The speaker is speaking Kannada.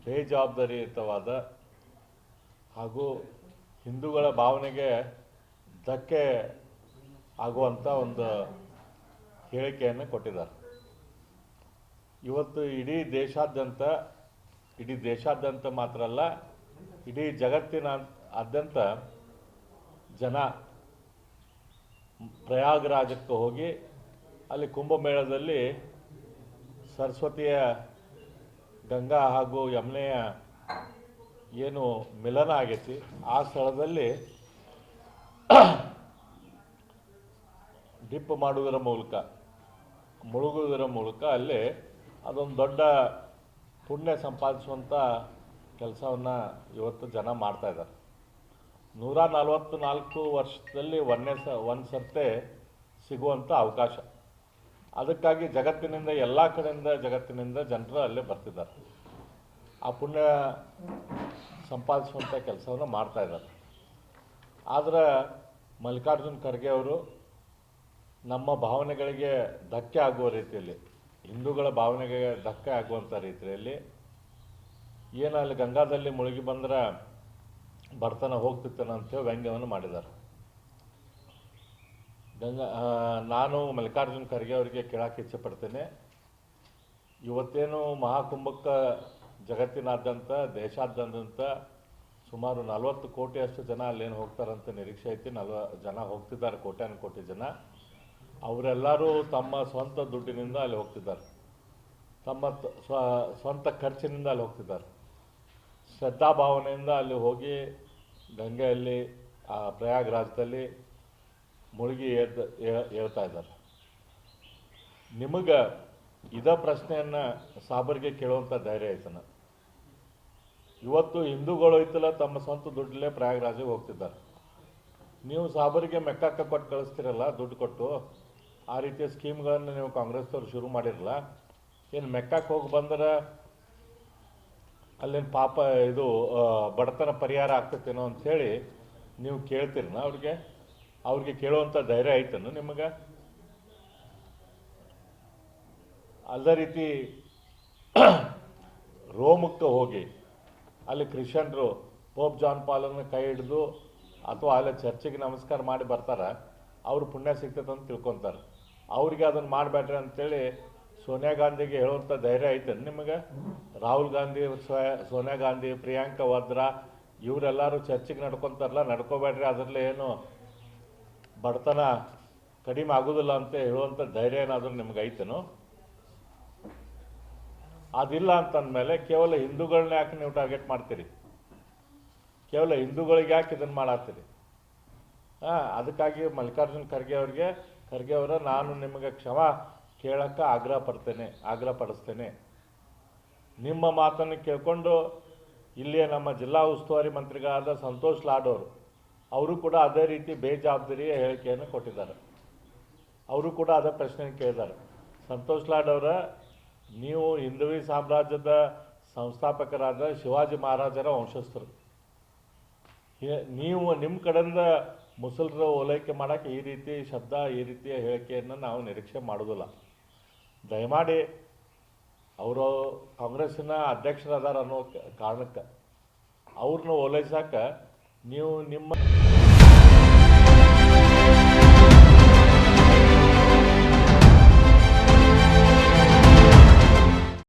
ಬೇಜವಾಬ್ದಾರಿಯುತವಾದ ಹಾಗೂ ಹಿಂದೂಗಳ ಭಾವನೆಗೆ ಧಕ್ಕೆ ಆಗುವಂಥ ಒಂದು ಹೇಳಿಕೆಯನ್ನು ಕೊಟ್ಟಿದ್ದಾರೆ. ಇವತ್ತು ಇಡೀ ದೇಶಾದ್ಯಂತ ಮಾತ್ರ ಅಲ್ಲ, ಇಡೀ ಜಗತ್ತಿನಾದ್ಯಂತ ಜನ ಪ್ರಯಾಗರಾಜಕ್ಕೆ ಹೋಗಿ ಅಲ್ಲಿ ಕುಂಭಮೇಳದಲ್ಲಿ ಸರಸ್ವತಿಯ ಗಂಗಾ ಹಾಗೂ ಯಮುನೆಯ ಏನು ಮಿಲನ ಆಗೈತಿ ಆ ಸ್ಥಳದಲ್ಲಿ ಡಿಪ್ ಮಾಡುವುದರ ಮೂಲಕ, ಮುಳುಗುವುದರ ಮೂಲಕ ಅಲ್ಲಿ ಅದೊಂದು ದೊಡ್ಡ ಪುಣ್ಯ ಸಂಪಾದಿಸುವಂಥ ಕೆಲಸವನ್ನು ಇವತ್ತು ಜನ ಮಾಡ್ತಾಯಿದ್ದಾರೆ. 144 ವರ್ಷದಲ್ಲಿ ಒಂದು ಸರ್ತೆ ಸಿಗುವಂಥ ಅವಕಾಶ. ಅದಕ್ಕಾಗಿ ಜಗತ್ತಿನಿಂದ ಎಲ್ಲ ಕಡೆಯಿಂದ ಜಗತ್ತಿನಿಂದ ಜನರು ಅಲ್ಲೇ ಬರ್ತಿದ್ದಾರೆ. ಆ ಪುಣ್ಯ ಸಂಪಾದಿಸುವಂಥ ಕೆಲಸವನ್ನು ಮಾಡ್ತಾಯಿದ್ದಾರೆ. ಆದರೆ ಮಲ್ಲಿಕಾರ್ಜುನ್ ಖರ್ಗೆ ಅವರು ನಮ್ಮ ಭಾವನೆಗಳಿಗೆ ಧಕ್ಕೆ ಆಗುವ ರೀತಿಯಲ್ಲಿ, ಹಿಂದೂಗಳ ಭಾವನೆಗೆ ಧಕ್ಕೆ ಆಗುವಂಥ ರೀತಿಯಲ್ಲಿ ಏನು ಅಲ್ಲಿ ಗಂಗಾದಲ್ಲಿ ಮುಳುಗಿ ಬಂದ್ರೆ ಬಡತನ ಹೋಗ್ತಿತ್ತೇನೆ ಅಂತೇಳಿ ವ್ಯಂಗ್ಯವನ್ನು ಮಾಡಿದ್ದಾರೆ. ನಾನು ಮಲ್ಲಿಕಾರ್ಜುನ್ ಖರ್ಗೆ ಅವರಿಗೆ ಕೇಳಕ್ಕೆ ಇಚ್ಛೆಪಡ್ತೇನೆ, ಇವತ್ತೇನು ಮಹಾಕುಂಭಕ್ಕೆ ಜಗತ್ತಿನಾದ್ಯಂತ ದೇಶಾದ್ಯಂತ ಸುಮಾರು 40 ಕೋಟಿಯಷ್ಟು ಜನ ಅಲ್ಲೇನು ಹೋಗ್ತಾರಂತ ನಿರೀಕ್ಷೆ ಐತಿ. ಜನ ಹೋಗ್ತಿದ್ದಾರೆ, ಕೋಟಿ ಜನ. ಅವರೆಲ್ಲರೂ ತಮ್ಮ ಸ್ವಂತ ದುಡ್ಡಿನಿಂದ ಅಲ್ಲಿ ಹೋಗ್ತಿದ್ದಾರೆ, ತಮ್ಮ ಸ್ವಂತ ಖರ್ಚಿನಿಂದ ಅಲ್ಲಿ ಹೋಗ್ತಿದ್ದಾರೆ. ಶ್ರದ್ಧಾಭಾವನೆಯಿಂದ ಅಲ್ಲಿ ಹೋಗಿ ಗಂಗೆಯಲ್ಲಿ ಪ್ರಯಾಗರಾಜದಲ್ಲಿ ಮುಳುಗಿ ಹೇಳ್ತಾ ಇದ್ದಾರೆ. ನಿಮಗೆ ಇದೇ ಪ್ರಶ್ನೆಯನ್ನು ಸಾಬರಿಗೆ ಕೇಳುವಂಥ ಧೈರ್ಯ ಐತನ? ಇವತ್ತು ಹಿಂದೂಗಳು ಐತಲ್ಲ ತಮ್ಮ ಸ್ವಂತ ದುಡ್ಡಲ್ಲೇ ಪ್ರಯಾಗರಾಜಿಗೆ ಹೋಗ್ತಿದ್ದಾರೆ. ನೀವು ಸಾಬರಿಗೆ ಮೆಕ್ಕಾಕ ಕೊಟ್ಟು ಕಳಿಸ್ತಿರಲ್ಲ, ದುಡ್ಡು ಕೊಟ್ಟು. ಆ ರೀತಿಯ ಸ್ಕೀಮ್ಗಳನ್ನು ನೀವು ಕಾಂಗ್ರೆಸ್ದವ್ರು ಶುರು ಮಾಡಿರಲ್ಲ. ಏನು ಮೆಕ್ಕಾಕ್ಕೆ ಹೋಗಿ ಬಂದ್ರೆ ಅಲ್ಲೇನು ಪಾಪ ಇದು ಬಡತನ ಪರಿಹಾರ ಆಗ್ತೈತೇನೋ ಅಂಥೇಳಿ ನೀವು ಕೇಳ್ತೀರನ ಅವ್ರಿಗೆ ಕೇಳುವಂಥ ಧೈರ್ಯ ಐತನು ನಿಮಗೆ? ಅದೇ ರೀತಿ ರೋಮಕ್ಕೆ ಹೋಗಿ ಅಲ್ಲಿ ಕ್ರಿಶ್ಚಿಯನ್ರು ಪೋಪ್ ಜಾನ್ ಪಾಲನ್ನು ಕೈ ಹಿಡಿದು ಅಥವಾ ಅಲ್ಲಿ ಚರ್ಚಿಗೆ ನಮಸ್ಕಾರ ಮಾಡಿ ಬರ್ತಾರೆ, ಅವರು ಪುಣ್ಯ ಸಿಗ್ತೈತೆ ಅಂತ ತಿಳ್ಕೊತಾರೆ. ಅವ್ರಿಗೆ ಅದನ್ನು ಮಾಡಬೇಡ್ರಿ ಅಂತೇಳಿ ಸೋನಿಯಾ ಗಾಂಧಿಗೆ ಹೇಳುವಂಥ ಧೈರ್ಯ ಐತೆ ನಿಮಗೆ? ರಾಹುಲ್ ಗಾಂಧಿ, ಸೋನಿಯಾ ಗಾಂಧಿ, ಪ್ರಿಯಾಂಕಾ ವಾದ್ರಾ ಇವರೆಲ್ಲರೂ ಚರ್ಚಿಗೆ ನಡ್ಕೊತಾರಲ್ಲ, ನಡ್ಕೋಬೇಡ್ರಿ, ಅದರಲ್ಲೇ ಏನು ಬಡತನ ಕಡಿಮೆ ಆಗೋದಿಲ್ಲ ಅಂತ ಹೇಳುವಂಥ ಧೈರ್ಯ ಏನಾದರೂ ನಿಮ್ಗೆ ಐತೇನೋ? ಅದಿಲ್ಲ ಅಂತಂದಮೇಲೆ ಕೇವಲ ಹಿಂದೂಗಳನ್ನ ಯಾಕೆ ನೀವು ಟಾರ್ಗೆಟ್ ಮಾಡ್ತೀರಿ? ಕೇವಲ ಹಿಂದೂಗಳಿಗೆ ಯಾಕೆ ಇದನ್ನು ಮಾಡತ್ತೀರಿ? ಅದಕ್ಕಾಗಿ ಮಲ್ಲಿಕಾರ್ಜುನ್ ಖರ್ಗೆ ಅವರ ನಾನು ನಿಮಗೆ ಕ್ಷಮಾ ಕೇಳಕ್ಕೆ ಆಗ್ರಹ ಪಡಿಸ್ತೇನೆ. ನಿಮ್ಮ ಮಾತನ್ನು ಕೇಳಿಕೊಂಡು ಇಲ್ಲಿಯೇ ನಮ್ಮ ಜಿಲ್ಲಾ ಉಸ್ತುವಾರಿ ಮಂತ್ರಿಗಳಾದ ಸಂತೋಷ್ ಲಾಡ್ ಅವರು ಕೂಡ ಅದೇ ರೀತಿ ಬೇಜವಾಬ್ದಾರಿಯ ಹೇಳಿಕೆಯನ್ನು ಕೊಟ್ಟಿದ್ದಾರೆ. ಅವರು ಕೂಡ ಅದೇ ಪ್ರಶ್ನೆ ಕೇಳಿದ್ದಾರೆ. ಸಂತೋಷ್ ಲಾಡ್ ಅವರ, ನೀವು ಹಿಂದವಿ ಸಾಮ್ರಾಜ್ಯದ ಸಂಸ್ಥಾಪಕರಾದ ಶಿವಾಜಿ ಮಹಾರಾಜರ ವಂಶಸ್ಥರು. ನೀವು ನಿಮ್ಮ ಕಡೆಯಿಂದ ಮುಸಲ್ರ ಓಲೈಕೆ ಮಾಡೋಕ್ಕೆ ಈ ರೀತಿ ಶಬ್ದ, ಈ ರೀತಿಯ ಹೇಳಿಕೆಯನ್ನು ನಾವು ನಿರೀಕ್ಷೆ ಮಾಡೋದಿಲ್ಲ. ದಯಮಾಡಿ ಅವರು ಕಾಂಗ್ರೆಸ್ಸಿನ ಅಧ್ಯಕ್ಷರದಾರ ಅನ್ನೋ ಕಾರಣಕ್ಕೆ ಅವ್ರನ್ನ ಓಲೈಸಕ್ಕೆ ನೀವು ನಿಮ್ಮ